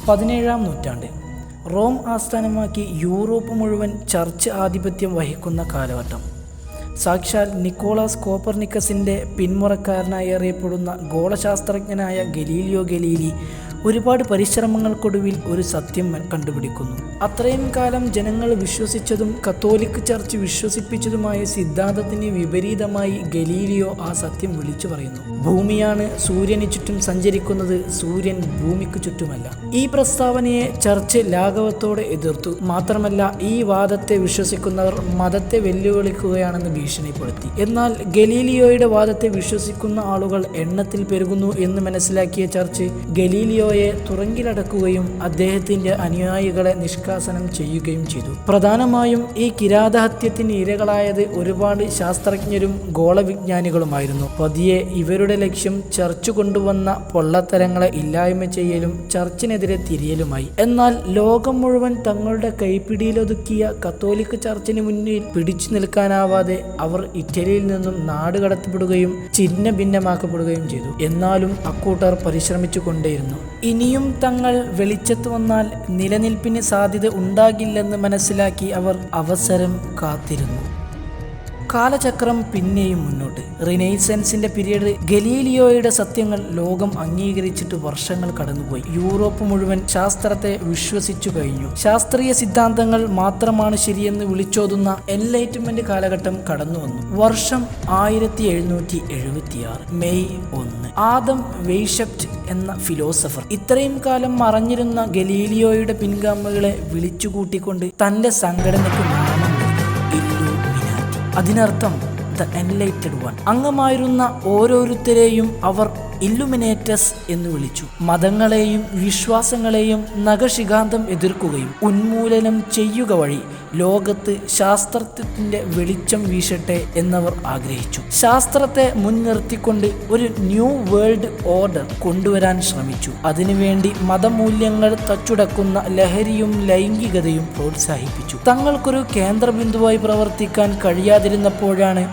17-ാം നൂറ്റാണ്ട് റോം ആസ്ഥാനമാക്കി യൂറോപ്പ് മുഴുവൻ ചർച്ച് ആധിപത്യം വഹിക്കുന്ന കാലഘട്ടം. സാക്ഷാൽ നിക്കോളാസ് കോപ്പർനിക്കസിൻ്റെ പിന്മുറക്കാരനായി അറിയപ്പെടുന്ന ഗോളശാസ്ത്രജ്ഞനായ ഗലീലിയോ ഗലീലി ഒരുപാട് പരിശ്രമങ്ങൾക്കൊടുവിൽ ഒരു സത്യം കണ്ടുപിടിക്കുന്നു. അത്രയും കാലം ജനങ്ങൾ വിശ്വസിച്ചതും കത്തോലിക് ചർച്ച് വിശ്വസിപ്പിച്ചതുമായ സിദ്ധാന്തത്തിന് വിപരീതമായി ഗലീലിയോ ആ സത്യം വിളിച്ചു പറയുന്നു. ഭൂമിയാണ് സൂര്യന് ചുറ്റും സഞ്ചരിക്കുന്നത്, സൂര്യൻ ഭൂമിക്ക് ചുറ്റുമല്ല. ഈ പ്രസ്താവനയെ ചർച്ച് ലാഘവത്തോടെ എതിർത്തു. മാത്രമല്ല, ഈ വാദത്തെ വിശ്വസിക്കുന്നവർ മതത്തെ വെല്ലുവിളിക്കുകയാണെന്ന് ഭീഷണിപ്പെടുത്തി. എന്നാൽ ഗലീലിയോയുടെ വാദത്തെ വിശ്വസിക്കുന്ന ആളുകൾ എണ്ണത്തിൽ പെരുകുന്നു എന്ന് മനസ്സിലാക്കിയ ചർച്ച് ഗലീലിയോയെ തുറങ്കിലടക്കുകയും അദ്ദേഹത്തിന്റെ അനുയായികളെ നിഷ്കാസനം ചെയ്യുകയും ചെയ്തു. പ്രധാനമായും ഈ കിരാതഹത്യത്തിന് ഇരകളായത് ഒരുപാട് ശാസ്ത്രജ്ഞരും ഗോളവിജ്ഞാനികളുമായിരുന്നു. പതിയെ ഇവരുടെ ലക്ഷ്യം ചർച്ച് കൊണ്ടുവന്ന പൊള്ളത്തരങ്ങളെ ഇല്ലായ്മ ചെയ്യലും ചർച്ചിനെതിരെ തിരിയലുമായി. എന്നാൽ ലോകം മുഴുവൻ തങ്ങളുടെ കൈപ്പിടിയിലൊതുക്കിയ കത്തോലിക് ചർച്ചിന് മുന്നിൽ പിടിച്ചു നിൽക്കാനാവാതെ അവർ ഇറ്റലിയിൽ നിന്നും നാടുകടത്തപ്പെടുകയും ഛിന്ന ഭിന്നമാക്കപ്പെടുകയും ചെയ്തു. എന്നാലും അക്കൂട്ടർ പരിശ്രമിച്ചു കൊണ്ടേയിരുന്നു. ഇനിയും തങ്ങൾ വെളിച്ചത്ത് വന്നാൽ നിലനിൽപ്പിന് സാധ്യത ഉണ്ടാകില്ലെന്ന് മനസ്സിലാക്കി അവർ അവസരം കാത്തിരുന്നു. കാലചക്രം പിന്നെയും മുന്നോട്ട്. റിനൈസൻസിന്റെ പീരീഡ് ഗലീലിയോയുടെ സത്യങ്ങൾ ലോകം അംഗീകരിച്ചിട്ട് വർഷങ്ങൾ കടന്നുപോയി. യൂറോപ്പ് മുഴുവൻ ശാസ്ത്രത്തെ വിശ്വസിച്ചു കഴിഞ്ഞു. ശാസ്ത്രീയ സിദ്ധാന്തങ്ങൾ മാത്രമാണ് ശരിയെന്ന് വിളിച്ചോതുന്ന എൻലൈറ്റ്മെന്റ് കാലഘട്ടം കടന്നു വന്നു. വർഷം 1776 മെയ് 1. ആദം വെയ്ഷെപ്റ്റ് എന്ന ഫിലോസഫർ ഇത്രയും കാലം മറഞ്ഞിരുന്ന ഗലീലിയോയുടെ പിൻഗാമികളെ വിളിച്ചുകൂട്ടിക്കൊണ്ട് തന്റെ സംഘടനയ്ക്ക് നാമം നൽകി, ഇല്ലുമിനാറ്റി. അതിനർത്ഥം ദ എൻലൈറ്റഡ് വൺ. അംഗമായിരുന്ന ഓരോരുത്തരെയും അവർ ഇല്ലുമിനേറ്റസ് എന്ന് വിളിച്ചു. മതങ്ങളെയും വിശ്വാസങ്ങളെയും നഖശിഖാന്തം എതിർക്കുകയും ഉന്മൂലനം ചെയ്യുക വഴി ലോകത്ത് ശാസ്ത്രത്തിന്റെ വെളിച്ചം വീശട്ടെ എന്നവർ ആഗ്രഹിച്ചു. ശാസ്ത്രത്തെ മുൻനിർത്തിക്കൊണ്ട് ഒരു ന്യൂ വേൾഡ് ഓർഡർ കൊണ്ടുവരാൻ ശ്രമിച്ചു. അതിനുവേണ്ടി മതമൂല്യങ്ങൾ തച്ചുടക്കുന്ന ലഹരിയും ലൈംഗികതയും പ്രോത്സാഹിപ്പിച്ചു. തങ്ങൾക്കൊരു കേന്ദ്രബിന്ദുവായി പ്രവർത്തിക്കാൻ കഴിയാതിരുന്നപ്പോഴാണ്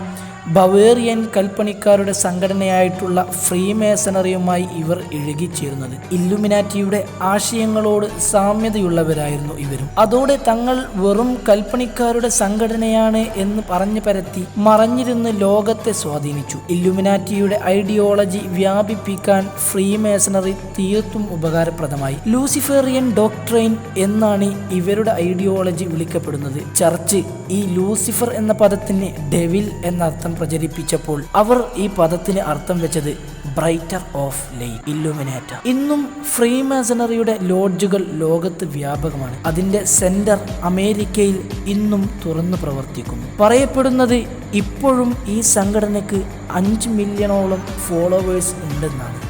ബവേറിയൻ കൽപ്പണിക്കാരുടെ സംഘടനയായിട്ടുള്ള ഫ്രീമേസണറിയുമായി ഇവർ ഇഴുകിച്ചേരുന്നത്. ഇല്ലുമിനാറ്റിയുടെ ആശയങ്ങളോട് സാമ്യതയുള്ളവരായിരുന്നു ഇവരും. അതോടെ തങ്ങൾ വെറും കൽപ്പണിക്കാരുടെ സംഘടനയാണ് എന്ന് പറഞ്ഞു പരത്തി മറഞ്ഞിരുന്ന് ലോകത്തെ സ്വാധീനിച്ചു. ഇല്ലുമിനാറ്റിയുടെ ഐഡിയോളജി വ്യാപിപ്പിക്കാൻ ഫ്രീമേസണറി തീർത്തും ഉപകാരപ്രദമായി. ലൂസിഫേറിയൻ ഡോക്ട്രൈൻ എന്നാണ് ഇവരുടെ ഐഡിയോളജി വിളിക്കപ്പെടുന്നത്. ചർച്ച് ഈ ലൂസിഫർ എന്ന പദത്തിന് ഡെവിൽ എന്ന അർത്ഥം പ്രചരിപ്പിച്ചപ്പോൾ അവർ ഈ പദത്തിന് അർത്ഥം വെച്ചത് ബ്രൈറ്റർ ഓഫ് ലൈറ്റ്, ഇല്ലുമിനാറ്റ. ഇന്നും ഫ്രീമേസണറിയുടെ ലോഡ്ജുകൾ ലോകത്ത് വ്യാപകമാണ്. അതിന്റെ സെന്റർ അമേരിക്കയിൽ ഇന്നും തുറന്നു പ്രവർത്തിക്കുന്നു. പറയപ്പെടുന്നത് ഇപ്പോഴും ഈ സംഘടനയ്ക്ക് 5 മില്യണോളം ഫോളോവേഴ്സ് ഉണ്ടെന്നാണ്.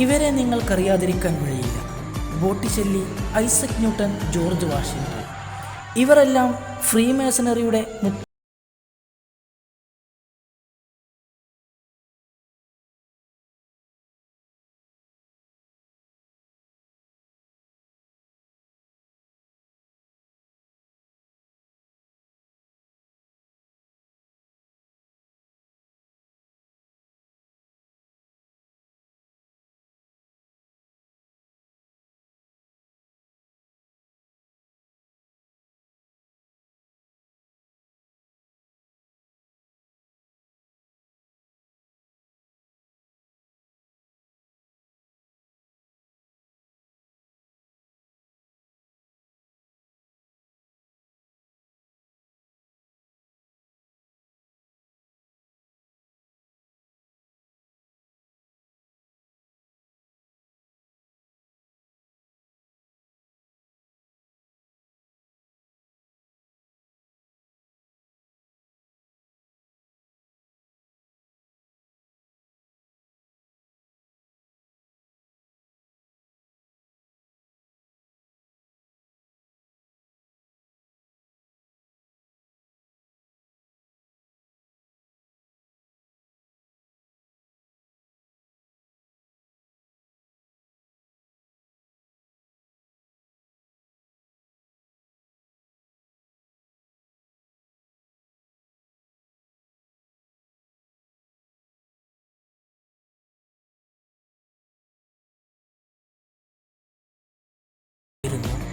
ഇവരെ നിങ്ങൾക്കറിയാതിരിക്കാൻ വഴിയില്ല. ബോട്ടിച്ചെല്ലി, ഐസക് ന്യൂട്ടൻ, ജോർജ് വാഷിംഗ്ടൺ. ഇവരെല്ലാം ഫ്രീമേസണറിയുടെ യിരുന്നു